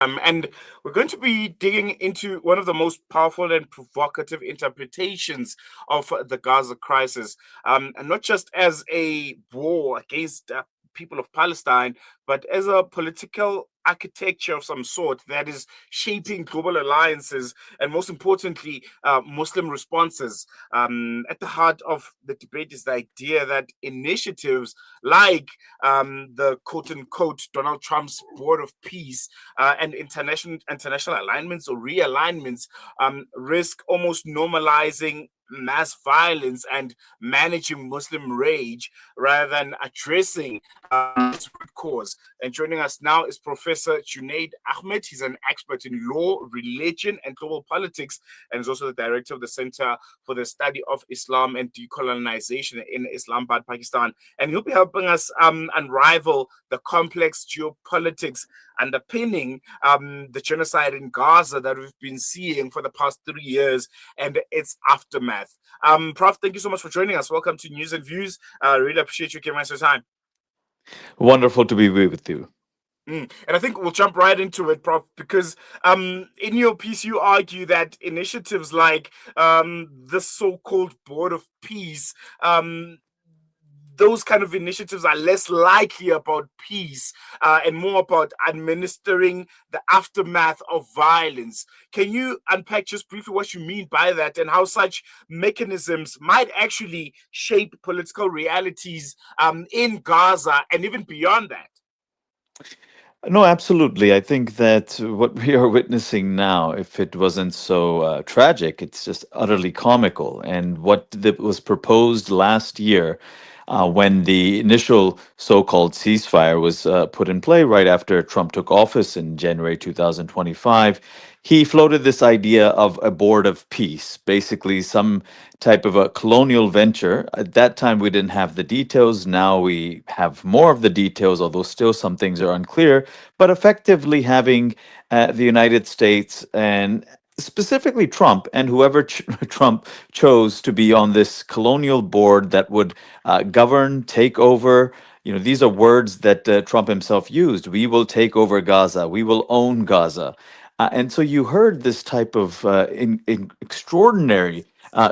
And we're going to be digging into one of the most powerful and provocative interpretations of the Gaza crisis, and not just as a war against people of Palestine, but as a political architecture of some sort that is shaping global alliances and, most importantly, Muslim responses. At the heart of the debate is the idea that initiatives like the quote unquote Donald Trump's Board of Peace and international alignments or realignments risk almost normalizing mass violence and managing Muslim rage rather than addressing its root cause. And joining us now is Professor Junaid Ahmad. He's an expert in law, religion, and global politics, and is also the director of the Center for the Study of Islam and Decolonization in Islamabad, Pakistan. And he'll be helping us unravel the complex geopolitics underpinning the genocide in Gaza that we've been seeing for the past 3 years and its aftermath. Prof, thank you so much for joining us. Welcome to News and Views. Really appreciate you giving us your time. Wonderful to be with you. And I think we'll jump right into it, Prof, because in your piece you argue that initiatives like the so-called Board of Peace, those kind of initiatives are less likely about peace and more about administering the aftermath of violence. Can you unpack just briefly what you mean by that and how such mechanisms might actually shape political realities in Gaza and even beyond that? No, absolutely. I think that what we are witnessing now, if it wasn't so tragic, it's just utterly comical. And was proposed last year, when the initial so-called ceasefire was put in play right after Trump took office in January 2025, he floated this idea of a board of peace, basically some type of a colonial venture. At that time, we didn't have the details. Now we have more of the details, although still some things are unclear. But effectively, having the United States and specifically Trump and whoever Trump chose to be on this colonial board that would govern, take over. You know, these are words that Trump himself used. We will take over Gaza. We will own Gaza. And so you heard this type of extraordinary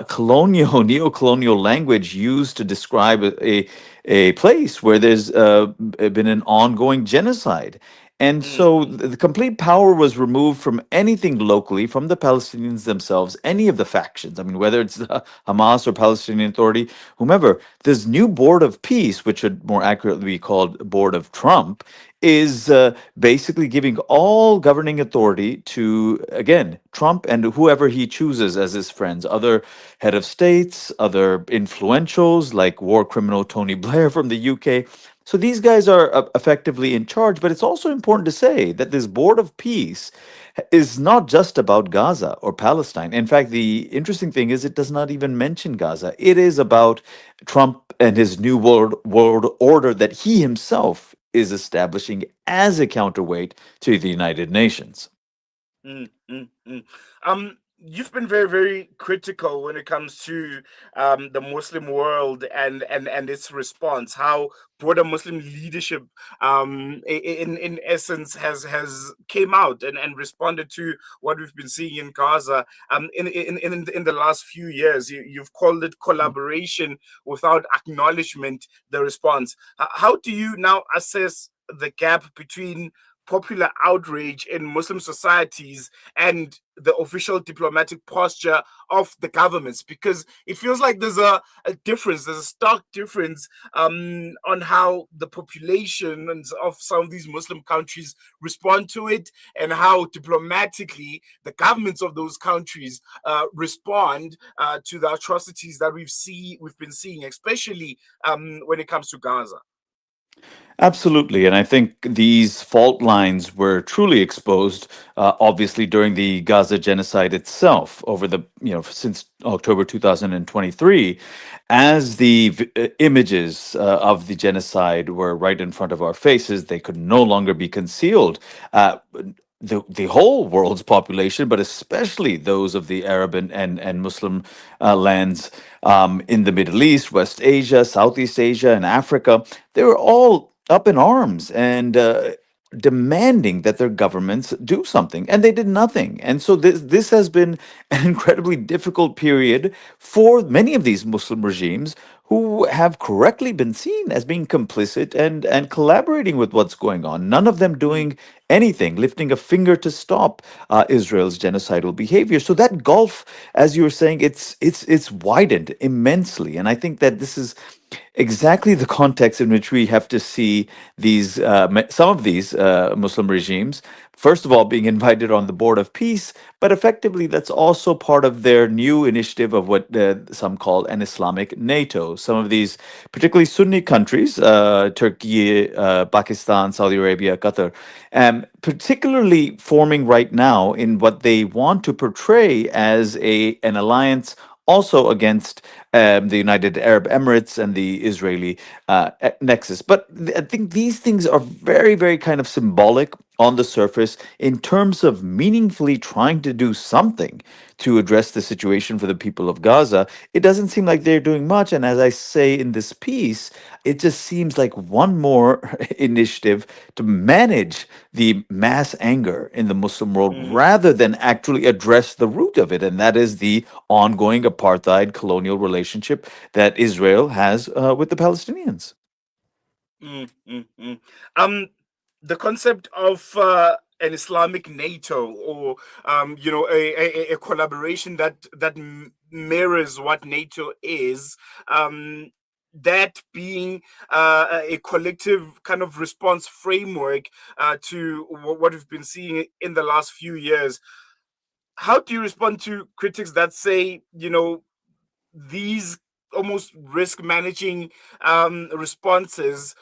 colonial, neo-colonial language used to describe a place where there's been an ongoing genocide. And so the complete power was removed from anything locally, from the Palestinians themselves, any of the factions. I mean, whether it's the Hamas or Palestinian Authority, whomever, this new Board of Peace, which should more accurately be called Board of Trump, is basically giving all governing authority to, again, Trump and whoever he chooses as his friends, other head of states, other influentials like war criminal Tony Blair from the UK. So these guys are effectively in charge, but it's also important to say that this Board of Peace is not just about Gaza or Palestine. In fact, the interesting thing is it does not even mention Gaza. It is about Trump and his new world order that he himself is establishing as a counterweight to the United Nations. Mm, mm, mm. You've been very, very critical when it comes to the Muslim world and its response. How broader Muslim leadership, in essence, has came out and responded to what we've been seeing in Gaza. In the last few years, you've called it collaboration without acknowledgement. The response. How do you now assess the gap between popular outrage in Muslim societies and the official diplomatic posture of the governments? Because it feels like there's a difference, there's a stark difference on how the population of some of these Muslim countries respond to it and how diplomatically the governments of those countries respond to the atrocities that we've been seeing, especially when it comes to Gaza. Absolutely. And I think these fault lines were truly exposed, obviously, during the Gaza genocide itself over since October 2023, as the images of the genocide were right in front of our faces. They could no longer be concealed. The whole world's population, but especially those of the Arab and Muslim lands in the Middle East, West Asia, Southeast Asia, and Africa, they were all up in arms. And demanding that their governments do something, and they did nothing. And so this has been an incredibly difficult period for many of these Muslim regimes who have correctly been seen as being complicit and collaborating with what's going on. None of them mm, doing anything, lifting a finger to stop Israel's genocidal behavior. So that gulf, as you were saying, it's widened immensely, and I think that this is exactly the context in which we have to see these some of these Muslim regimes. First of all, being invited on the board of peace, but effectively that's also part of their new initiative of what some call an Islamic NATO. Some of these, particularly Sunni countries, Turkey, Pakistan, Saudi Arabia, Qatar, particularly forming right now in what they want to portray as a an alliance also against the United Arab Emirates and the Israeli nexus. But I think these things are very, very kind of symbolic on the surface in terms of meaningfully trying to do something to address the situation for the people of Gaza. It doesn't seem like they're doing much. And as I say in this piece, it just seems like one more initiative to manage the mass anger in the Muslim world mm, rather than actually address the root of it. And that is the ongoing apartheid colonial relationship that Israel has with the Palestinians. mm. Um, the concept of an Islamic NATO, or a collaboration that mirrors what NATO is. That being a collective kind of response framework to what we've been seeing in the last few years. How do you respond to critics that say, these almost risk managing responses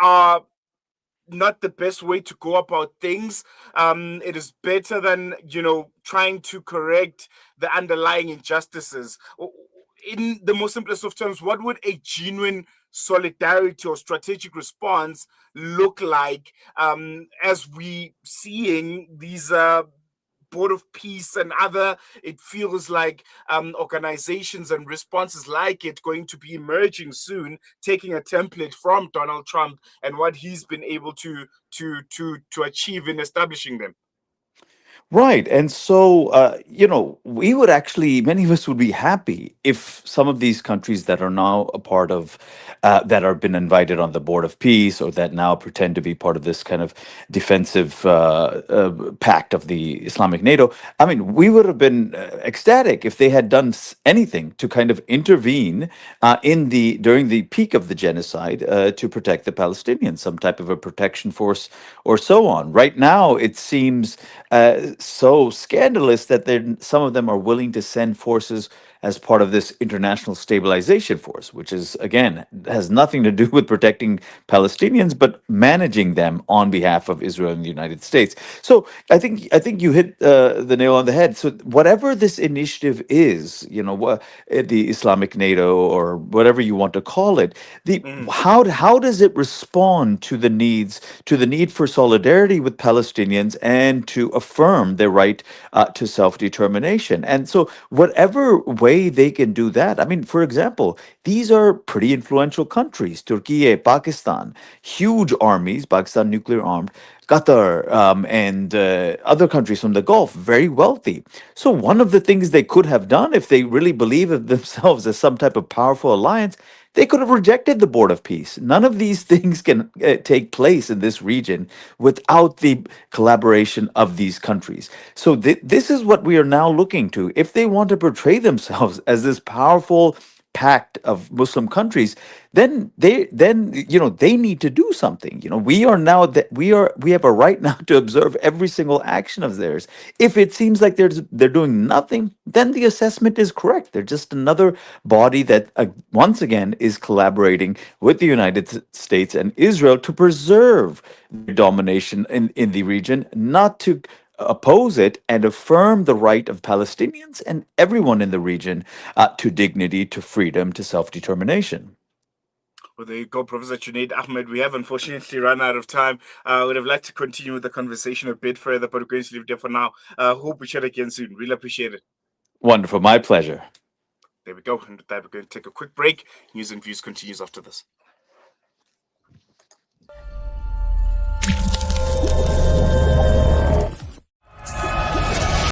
are not the best way to go about things? It is better than, trying to correct the underlying injustices. In the most simplest of terms, what would a genuine solidarity or strategic response look like, as we seeing these Board of Peace and other, it feels like organizations and responses like it going to be emerging soon, taking a template from Donald Trump and what he's been able to achieve in establishing them. Right. And so, we would actually, many of us would be happy if some of these countries that are now a part of, that are been invited on the Board of Peace or that now pretend to be part of this kind of defensive pact of the Islamic NATO. I mean, we would have been ecstatic if they had done anything to kind of intervene during the peak of the genocide to protect the Palestinians, some type of a protection force or so on. Right now, it seems so scandalous that some of them are willing to send forces as part of this international stabilization force, which is again has nothing to do with protecting Palestinians, but managing them on behalf of Israel and the United States. So I think you hit the nail on the head. So whatever this initiative is, the Islamic NATO or whatever you want to call it, the Mm, how does it respond to the need for solidarity with Palestinians and to affirm their right to self determination? And so, whatever way they can do that, I mean, for example, these are pretty influential countries: Turkey, Pakistan, huge armies, Pakistan nuclear armed. Qatar and other countries from the Gulf, very wealthy. So, one of the things they could have done if they really believe of themselves as some type of powerful alliance, they could have rejected the Board of Peace. None of these things can take place in this region without the collaboration of these countries. So, this is what we are now looking to. If they want to portray themselves as this powerful pact of Muslim countries, then they need to do something. We are now that we have a right now to observe every single action of theirs. If it seems like they're doing nothing, then the assessment is correct. They're just another body that once again is collaborating with the United States and Israel to preserve their domination in the region, not to oppose it and affirm the right of Palestinians and everyone in the region to dignity, to freedom, to self determination. well, there you go, Professor Junaid Ahmed. We have unfortunately run out of time. I would have liked to continue the conversation a bit further, but we're going to leave it there for now. Hope we chat again soon. Really appreciate it. Wonderful. My pleasure. There we go. And with that, we're going to take a quick break. News and views continues after this.